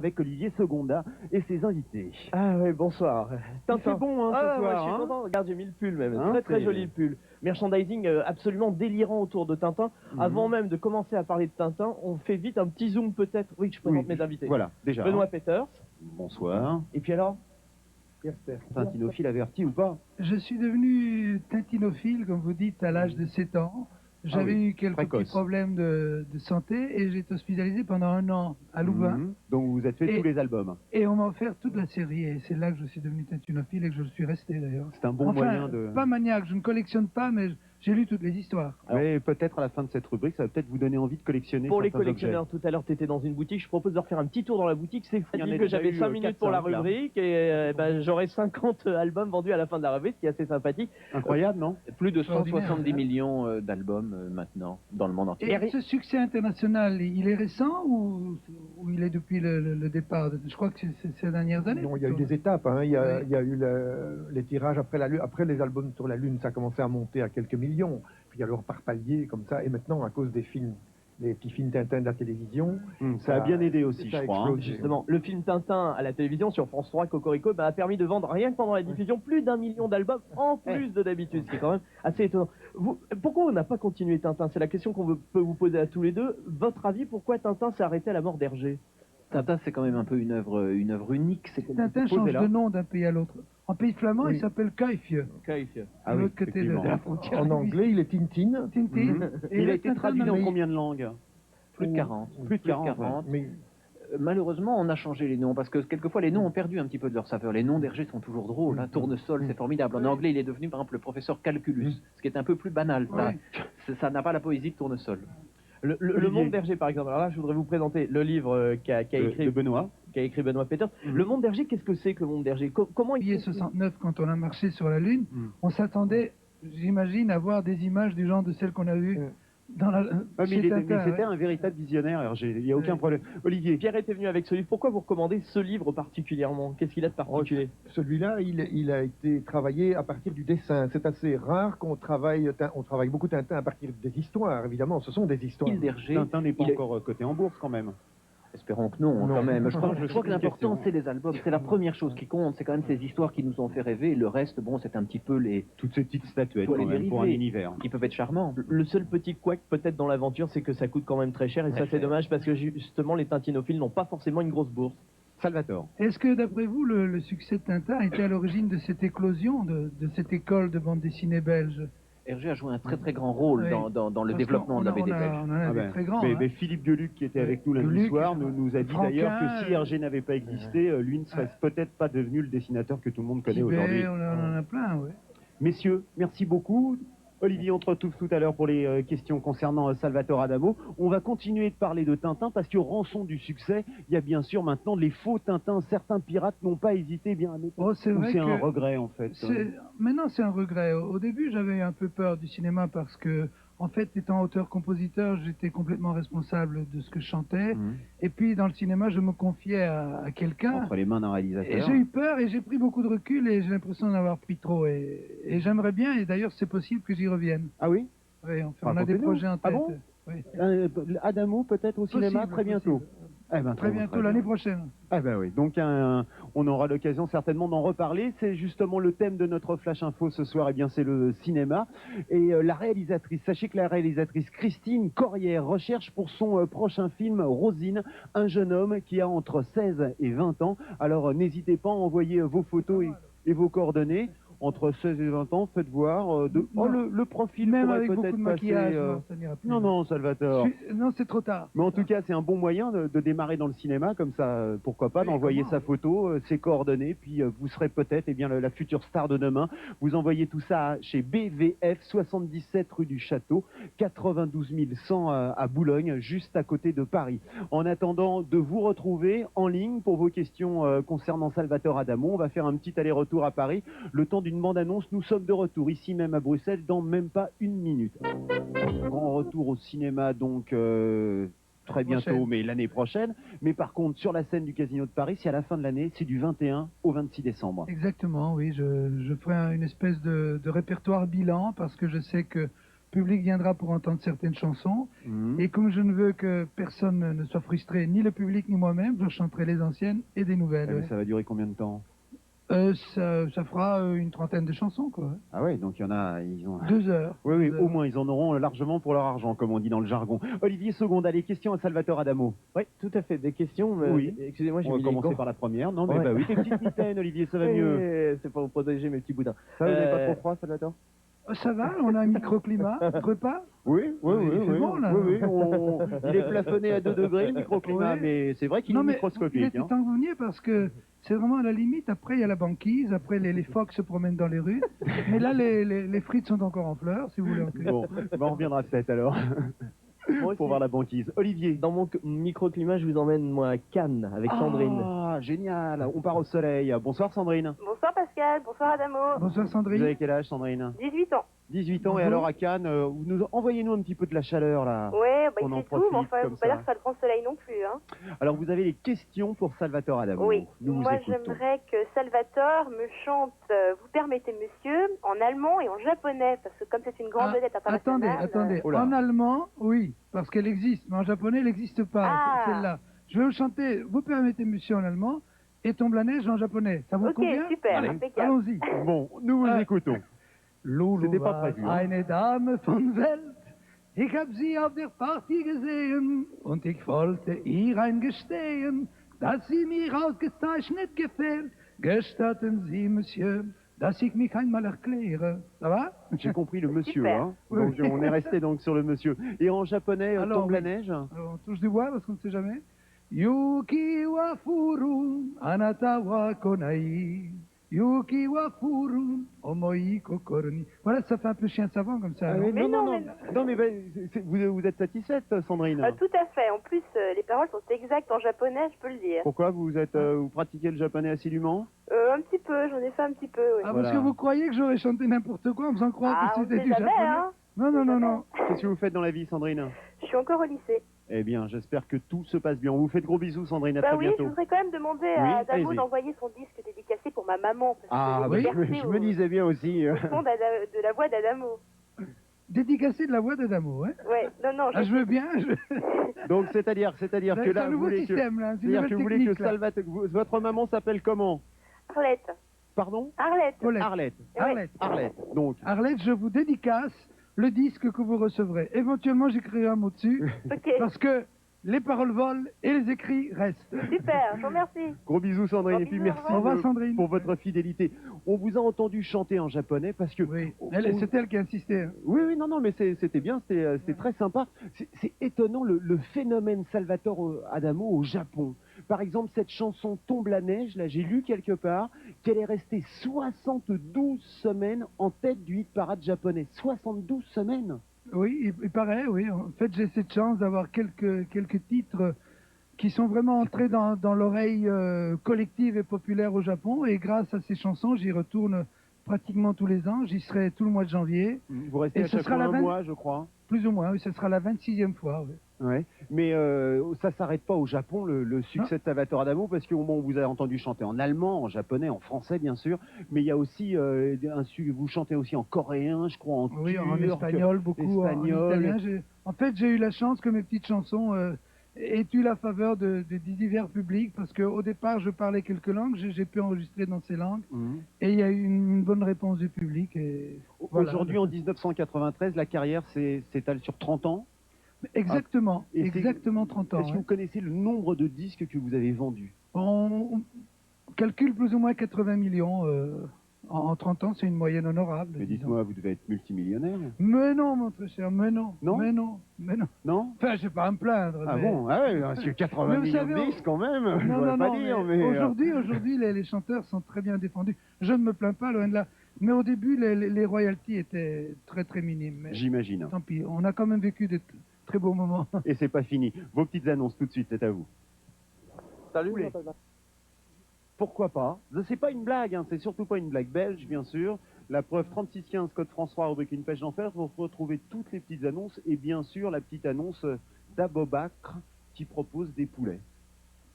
avec Olivier Seconda et ses invités. Ah ouais, bonsoir. C'est bon hein, ce soir. Moi, je suis content. Regarde, j'ai mis le pull même. Hein, très joli le pull. Merchandising absolument délirant autour de Tintin. Avant même de commencer à parler de Tintin, on fait vite un petit zoom peut-être. Oui, je présente mes invités. Voilà, déjà. Benoît Peters. Bonsoir. Et puis alors Tintinophile averti ou pas? Je suis devenu tintinophile, comme vous dites, à l'âge de 7 ans. J'avais eu quelques petits problèmes de santé et j'ai été hospitalisé pendant 1 an à Louvain. Donc vous avez fait tous les albums. Et on m'a offert toute la série et c'est là que je suis devenu tintinophile et que je suis resté d'ailleurs. C'est un bon moyen de... Pas maniaque, je ne collectionne pas, mais j'ai lu toutes les histoires. Mais peut-être à la fin de cette rubrique, ça va peut-être vous donner envie de collectionner. Pour les collectionneurs, tout à l'heure tu étais dans une boutique, je propose de refaire un petit tour dans la boutique. C'est dit que j'avais 5 minutes pour la rubrique et j'aurai 50 albums vendus à la fin de la rubrique, ce qui est assez sympathique. Incroyable, non? Plus de 170 millions d'albums maintenant dans le monde entier. Et ce succès international, il est récent ou il est depuis le départ? Je crois que c'est ces dernières années. Non, il y a eu des étapes. Hein. Il y a eu les tirages après les albums sur la Lune, ça a commencé à monter à quelques millions. Puis alors par palier comme ça. Et maintenant, à cause des films, les petits films Tintin de la télévision, ça a bien aidé aussi, je crois. Hein. Justement, le film Tintin à la télévision sur France 3, Cocorico, a permis de vendre, rien que pendant la diffusion, plus d'1 million d'albums en plus de d'habitude, ce qui est quand même assez étonnant. Pourquoi on n'a pas continué Tintin? C'est la question qu'on peut vous poser à tous les deux. Votre avis, pourquoi Tintin s'est arrêté à la mort d'Hergé? Tintin, c'est quand même un peu une œuvre unique. Tintin change de nom d'un pays à l'autre. En pays flamand, il s'appelle Kuifje. Kuifje. À l'autre côté de la frontière. En anglais, il est Tintin. Tintin. Et il a été traduit dans combien de langues? Plus de 40. Plus de 40. Mais malheureusement, on a changé les noms, parce que quelquefois les noms ont perdu un petit peu de leur saveur. Les noms d'Hergé sont toujours drôles. Hein. Tournesol, c'est formidable. En anglais, il est devenu par exemple le professeur Calculus, ce qui est un peu plus banal. Ça n'a pas la poésie de Tournesol. Le Monde d'Hergé, par exemple. Alors là, je voudrais vous présenter le livre qu'a écrit Benoît. Qu'a écrit Benoît Peters. Le Monde d'Hergé, qu'est-ce que c'est que le Monde d'Hergé? Comment il est 69, quand on a marché sur la Lune, on s'attendait, j'imagine, à voir des images du genre de celles qu'on a vues dans la... mais c'était un véritable visionnaire, Hergé. Il n'y a aucun problème. Olivier. Pierre était venu avec ce livre. Pourquoi vous recommandez ce livre particulièrement? Qu'est-ce qu'il a de particulier? Celui-là, il a été travaillé à partir du dessin. C'est assez rare qu'on travaille beaucoup Tintin à partir des histoires, évidemment. Ce sont des histoires. Tintin n'est pas encore coté en bourse, quand même. Espérons que non, quand même. Je crois que l'important, c'est les albums. C'est la première chose qui compte. C'est quand même ces histoires qui nous ont fait rêver. Le reste, bon, c'est un petit peu les... Toutes ces petites statuettes, quand même, pour un univers. Qui peuvent être charmants. Le seul petit couac, peut-être, dans l'aventure, c'est que ça coûte quand même très cher. Et ça, c'est dommage, parce que justement, les tintinophiles n'ont pas forcément une grosse bourse. Salvatore. Est-ce que, d'après vous, le succès de Tintin a été à l'origine de cette éclosion, de cette école de bande dessinée belge? Hergé a joué un très grand rôle dans le développement de la BD belge. Très grand, mais Philippe Deluc, qui était avec nous lundi soir, nous a dit d'ailleurs que si Hergé n'avait pas existé, lui ne serait peut-être pas devenu le dessinateur que tout le monde connaît aujourd'hui. On en a plein, oui. Messieurs, merci beaucoup. Olivier, on te retrouve tout à l'heure pour les questions concernant Salvatore Adamo. On va continuer de parler de Tintin parce qu'au rançon du succès, il y a bien sûr maintenant les faux Tintins. Certains pirates n'ont pas hésité bien à mettre. C'est un regret en fait. Maintenant c'est un regret. Au début j'avais un peu peur du cinéma parce que en fait étant auteur-compositeur j'étais complètement responsable de ce que je chantais. Et puis dans le cinéma je me confiais à quelqu'un. Entre les mains d'un réalisateur. Et j'ai eu peur et j'ai pris beaucoup de recul et j'ai l'impression d'en avoir pris trop. Et j'aimerais bien, et d'ailleurs c'est possible que j'y revienne. Ah oui? Oui, on a des projets en tête. Ah bon? Oui. Adamo peut-être au cinéma très bientôt. Très bientôt, l'année prochaine. Ah ben oui, donc on aura l'occasion certainement d'en reparler. C'est justement le thème de notre Flash Info ce soir, et bien c'est le cinéma. Et la réalisatrice, sachez que la réalisatrice Christine Corrière recherche pour son prochain film Rosine, un jeune homme qui a entre 16 et 20 ans. Alors n'hésitez pas à envoyer vos photos et vos coordonnées. Entre 16 et 20 ans, faites voir le profil même pourrait avec beaucoup peut-être de maquillage, passer. Non, Salvatore. Non, c'est trop tard. Mais en tout cas, c'est un bon moyen de démarrer dans le cinéma, comme ça, pourquoi pas, d'envoyer sa photo, ses coordonnées, puis vous serez peut-être la future star de demain. Vous envoyez tout ça chez BVF, 77 rue du Château, 92 100 à Boulogne, juste à côté de Paris. En attendant de vous retrouver en ligne pour vos questions concernant Salvatore Adamo, on va faire un petit aller-retour à Paris, le temps d'une bande-annonce. Nous sommes de retour ici même à Bruxelles dans même pas une minute. Grand retour au cinéma donc très bientôt, mais l'année prochaine. Mais par contre, sur la scène du Casino de Paris, c'est à la fin de l'année, c'est du 21 au 26 décembre. Exactement, oui. Je ferai une espèce de répertoire bilan parce que je sais que public viendra pour entendre certaines chansons. Mhm. Et comme je ne veux que personne ne soit frustré, ni le public ni moi-même, je chanterai les anciennes et des nouvelles. Eh ben, ouais. ça va durer combien de temps? Ça fera une trentaine de chansons, quoi. Ah ouais, donc il y en a, ils ont... 2 heures. Oui, oui, 2 au heures. moins, ils en auront largement pour leur argent, comme on dit dans le jargon. Olivier Seconda, les questions à Salvatore Adamo. Oui, tout à fait. Des questions. Oui. Excusez-moi, j'ai On va mis les commencer gants. par la première. Non, mais Ouais. bah oui, tes petites mitaines, Olivier, ça va mieux. C'est pour vous protéger mes petits boudins. Ça, vous n'avez pas Euh, trop froid, Salvatore? Ça va, on a un microclimat, repas. Oui, oui, Oui, oui, il fait oui. bon, là. Oui, oui, il est plafonné à 2 degrés, le microclimat, Oui. mais c'est vrai qu'il est Non, mais il microscopique. était Hein. temps que vous veniez parce que c'est vraiment à la limite. Après, il y a la banquise. Après, les phoques se promènent dans les rues. Mais là, les frites sont encore en fleurs, si vous voulez en cuire. Bon, bah, on reviendra peut-être alors, moi aussi, pour voir la banquise. Olivier. Dans mon microclimat, je vous emmène moi à Cannes avec Sandrine. Ah, génial, on part au soleil. Bonsoir Sandrine. Bonsoir Pascal, bonsoir Adamo. Bonsoir Vous Sandrine. avez quel âge Sandrine? 18 ans. 18 ans, et Bonjour. alors à Cannes, envoyez-nous un petit peu de la chaleur là. Ouais, bah, On il en fait tout, mais profite enfin, comme faut pas dire ça. que ça le grand soleil non plus. Hein. Alors vous avez les questions pour Salvatore Adamo. Oui, Nous vous moi écoutons. j'aimerais que Salvatore me chante Vous permettez monsieur en allemand et en japonais, parce que comme c'est une grande vedette Attendez, internationale. attendez. Oh là. En allemand, oui, parce qu'elle existe, mais en japonais, elle n'existe pas, Ah. celle-là. Je vais vous chanter, vous permettez monsieur en allemand, et tombe la neige en japonais. Ça vous Ok, convient? super, Allez, impeccable. Allons-y. Bon, nous vous écoutons. Lulu C'était pas war prévu, hein. eine Dame von Welt. Ich hab sie auf der Party gesehen und ich wollte ihr eingestehen, dass sie mir ausgezeichnet gefällt. Gestatten Sie, Monsieur, dass ich mich einmal erkläre. Ça va? J'ai compris le monsieur, Super. hein. Donc on est resté donc sur le monsieur. Et en japonais, Alors, tombe la oui. neige. Alors, on touche du bois parce qu'on ne sait jamais. Yuki wa furu, anata wa konai. Yuki wa furu, omoi kokoro ni. Voilà, ça fait un peu chien savant comme ça. Ah non oui, Mais non, non, non, non, mais vous êtes satisfaite, Sandrine? Tout à fait. En plus, les paroles sont exactes en japonais, je peux le dire. Pourquoi vous pratiquez le japonais assidûment? Un petit peu, j'en ai fait un petit peu, oui. Ah, Voilà. parce que vous croyez que j'aurais chanté n'importe quoi en me faisant croire Ah, que on c'était sait du jamais, japonais? hein. Non, non, non, non. Qu'est-ce que vous faites dans la vie, Sandrine? Je suis encore au lycée. Eh bien, j'espère que tout se passe bien. On vous fait de gros bisous, Sandrine. À Bah très oui, je bientôt. voudrais quand même demander Oui, à Adamo allez-y. d'envoyer son disque dédicacé pour ma maman. Parce Ah, que bah, j'ai oui, versé je me disais bien aussi. au son de la voix d'Adamo. Dédicacé de la voix d'Adamo, hein? Ouais, non, Ah, je veux bien. Donc, c'est-à-dire que C'est là, un vous nouveau voulez que, système, là. C'est une c'est-à-dire que nouvelle vous voulez que technique, là. Salvatore, votre maman s'appelle comment? Arlette. Pardon? Arlette. Paulette. Arlette. Ouais. Arlette. Arlette. Donc, Arlette, je vous dédicace le disque que vous recevrez. Éventuellement, j'écrirai un mot dessus, Ok, parce que les paroles volent et les écrits restent. super, je vous remercie. gros bisous, Sandrine. Gros Et puis bisous, merci au Au revoir, de- Sandrine. pour votre fidélité. On vous a entendu chanter en japonais parce que. Oui, on- c'est elle qui a insisté. hein. Oui, oui, non, mais c'était bien, c'était très sympa. C'est étonnant le phénomène Salvatore Adamo au Japon. Par exemple, cette chanson Tombe la neige, là, j'ai lu quelque part qu'elle est restée 72 semaines en tête du hit parade japonais. 72 semaines. Oui, il paraît, oui. En fait, j'ai cette chance d'avoir quelques titres qui sont vraiment entrés dans l'oreille collective et populaire au Japon. Et grâce à ces chansons, j'y retourne pratiquement tous les ans. J'y serai tout le mois de janvier, Vous restez Et à ce chaque sera fois la un 20 mois, je crois. plus ou moins. Oui, ce sera la 26e fois. Oui. Ouais. Mais ça s'arrête pas au Japon, le succès de Salvatore Adamo, parce qu'au moment où vous avez entendu chanter en allemand, en japonais, en français, bien sûr, mais il y a aussi, vous chantez aussi en coréen, je crois, en Oui, en turc. espagnol, beaucoup espagnol. en italien. En fait, j'ai eu la chance que mes petites chansons aient eu la faveur de divers publics, parce qu'au départ, je parlais quelques langues, j'ai pu enregistrer dans ces langues, Mhm. et il y a eu une bonne réponse du public. Et voilà. Aujourd'hui, en 1993, la carrière s'étale sur 30 ans. Exactement, Et c'est- exactement 30 ans. Est-ce que ouais. vous connaissez le nombre de disques que vous avez vendus? On calcule plus ou moins 80 millions en 30 ans, c'est une moyenne honorable. Mais disons. dites-moi, vous devez être multimillionnaire, Mais non, mon très cher, mais non. Non Mais non, mais non. non? Enfin, je vais pas à me plaindre. Ah mais- bon? Ah ouais, parce que 80 Mais vous millions savez, de on- disques quand même, je Non, pourrais non, pas non, dire, mais mais... aujourd'hui, les chanteurs sont très bien défendus. Je ne me plains pas, loin de là. Mais au début, les royalties étaient très, très minimes. Mais J'imagine. tant pis, on a quand même vécu de très beaux moments. Et c'est pas fini. Vos petites annonces tout de suite, c'est à vous. Salut. Oulé. Pourquoi pas? C'est pas une blague, hein, c'est surtout pas une blague belge, bien sûr. La preuve 3615 code François, rubrique Une page d'enfer, vous retrouvez toutes les petites annonces et bien sûr la petite annonce d'Abobacre qui propose des poulets.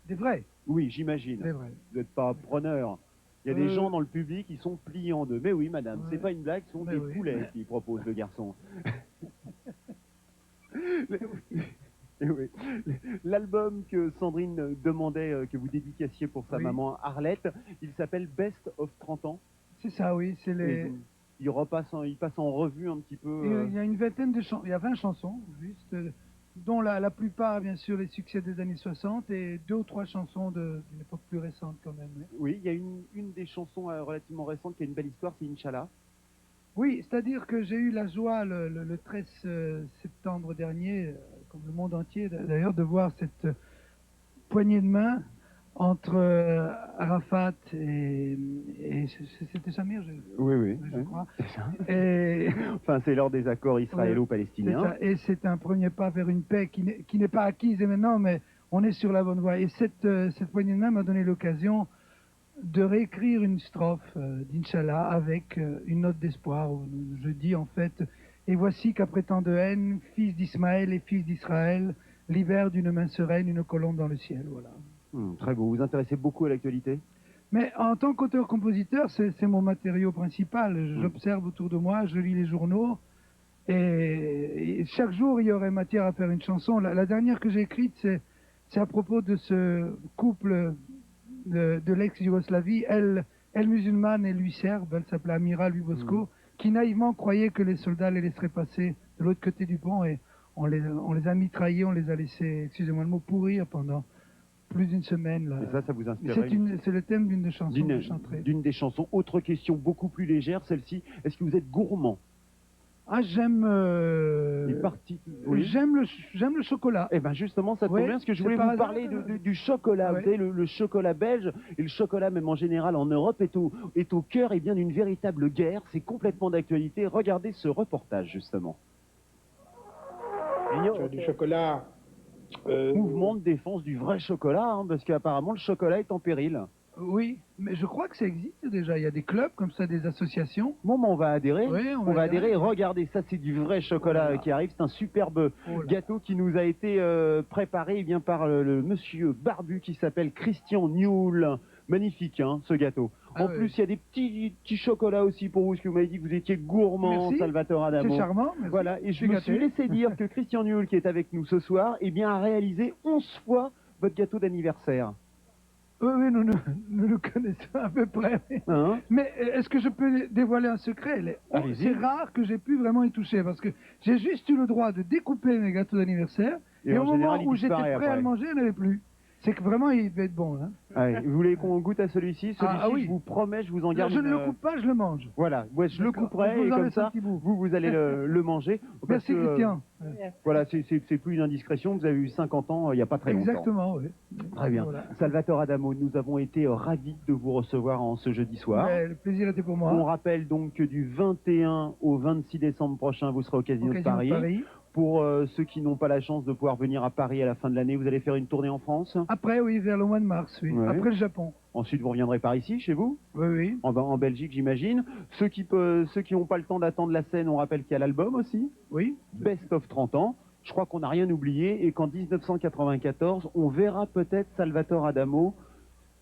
Des vrais, Oui, j'imagine. des vrais. Vous n'êtes pas preneur. Il y a des Euh. gens dans le public qui sont pliés en deux. Mais oui, madame, Ouais. c'est pas une blague, ce sont Mais des oui. poulets qu'il propose le garçon. Eh oui. L'album que Sandrine demandait que vous dédicaciez pour sa Oui. maman Arlette, il s'appelle Best of 30 ans. C'est ça, oui. C'est Et les... il passe en revue un petit peu. Il y a une vingtaine de chansons, il y a 20 chansons, juste, dont la plupart, bien sûr, les succès des années 60 et 2 ou 3 chansons d'une époque plus récente quand même. Oui, il y a une des chansons relativement récentes qui a une belle histoire, c'est Inch'Allah. Oui, c'est-à-dire que j'ai eu la joie le 13 septembre dernier, comme le monde entier d'ailleurs, de voir cette poignée de main entre Arafat et c'était Samir, Oui. je crois. C'est ça. Et, Enfin, c'est lors des accords c'est israélo-palestiniens. ça, et c'est un premier pas vers une paix qui n'est pas acquise et maintenant, mais on est sur la bonne voie. Et cette poignée de main m'a donné l'occasion de réécrire une strophe d'Inch'Allah avec une note d'espoir. Où je dis en fait, et voici qu'après tant de haine, fils d'Ismaël et fils d'Israël, libère d'une main sereine une colombe dans le ciel. Voilà. Très beau. Vous vous intéressez beaucoup à l'actualité? Mais en tant qu'auteur-compositeur, c'est mon matériau principal. J'observe autour de moi, je lis les journaux, et chaque jour, il y aurait matière à faire une chanson. La dernière que j'ai écrite, c'est à propos de ce couple de l'ex-Yougoslavie, elle musulmane et lui serbe, elle s'appelait Amira, lui Bosco, qui naïvement croyait que les soldats les laisseraient passer de l'autre côté du pont, et on les a mitraillés, on les a laissés, excusez-moi le mot, pourrir pendant plus d'une semaine. Là. Et ça vous inspire? C'est le thème d'une des chansons que je chanterai. D'une des chansons. Autre question beaucoup plus légère, celle-ci. Est-ce que vous êtes gourmand? Ah, j'aime Oui. j'aime le chocolat. Eh bien justement, ça tombe bien, parce que je voulais vous parler du chocolat. Ouais. Vous savez, le chocolat belge, et le chocolat même en général en Europe, est au cœur d'une véritable guerre. C'est complètement d'actualité. Regardez ce reportage, justement. Tu as du chocolat. Mouvement de défense du vrai chocolat, hein, parce qu'apparemment le chocolat est en péril. Oui, mais je crois que ça existe déjà. Il y a des clubs comme ça, des associations. Bon, on va adhérer. Oui, on va adhérer. Regardez, ça c'est du vrai chocolat Voilà. qui arrive. C'est un superbe gâteau qui nous a été préparé par le monsieur barbu qui s'appelle Christian Newell. Magnifique, hein, ce gâteau. En plus, il y a des petits chocolats aussi pour vous, parce que vous m'avez dit que vous étiez gourmand, Merci. Salvatore Adamo. C'est charmant. Merci. Voilà, et je suis me gâté. suis laissé dire que Christian Newell, qui est avec nous ce soir, a réalisé 11 fois votre gâteau d'anniversaire. Oui, nous nous connaissons à peu près. Hein? Mais est-ce que je peux dévoiler un secret? Allez-y. C'est rare que j'ai pu vraiment y toucher, parce que j'ai juste eu le droit de découper mes gâteaux d'anniversaire, et au en moment général, il où j'étais disparaît prêt à après. le manger, il n'y en avait plus. C'est que vraiment, il devait être bon. Hein. Allez, vous voulez qu'on goûte à celui-ci? Celui-ci, oui. je vous promets, je vous en garde Je ne le coupe pas, je le mange. Voilà, ouais, je le D'accord. couperai, Je vous et en comme laisse un ça, petit bout. vous allez le manger. Parce Merci que, Christian. Voilà, c'est plus une indiscrétion. Vous avez eu 50 ans il n'y a pas très longtemps. Exactement, oui. Très bien. Voilà. Salvatore Adamo, nous avons été ravis de vous recevoir en ce jeudi soir. Mais le plaisir était pour moi. On rappelle donc que du 21 au 26 décembre prochain, vous serez au Casino de Paris. Pour ceux qui n'ont pas la chance de pouvoir venir à Paris à la fin de l'année, vous allez faire une tournée en France? Après, oui, vers le mois de mars, oui. Ouais. Après le Japon. Ensuite, vous reviendrez par ici, chez vous? Oui, oui. En Belgique, j'imagine. Ceux qui n'ont pas le temps d'attendre la scène, on rappelle qu'il y a l'album aussi. Oui. Best of 30 ans. Je crois qu'on n'a rien oublié et qu'en 1994, on verra peut-être Salvatore Adamo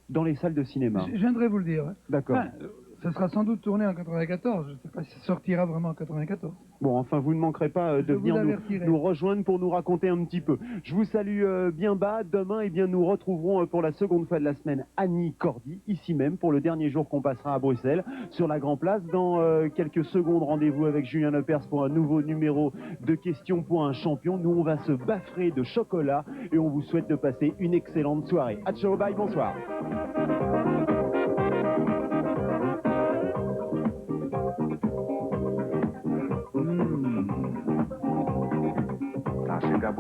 dans les salles de cinéma. Je viendrai vous le dire. Ouais. D'accord. Enfin, ça sera sans doute tourné en 94. Je ne sais pas si ça sortira vraiment en 94. Bon, enfin, vous ne manquerez pas de Je vous venir avertirai. nous rejoindre pour nous raconter un petit peu. Je vous salue bien bas. Demain, nous retrouverons pour la seconde fois de la semaine Annie Cordy, ici même, pour le dernier jour qu'on passera à Bruxelles, sur la Grand Place. Dans quelques secondes, rendez-vous avec Julien Lepers pour un nouveau numéro de Questions pour un champion. Nous, on va se baffrer de chocolat et on vous souhaite de passer une excellente soirée. À ciao, bye, bonsoir. Tá, chega a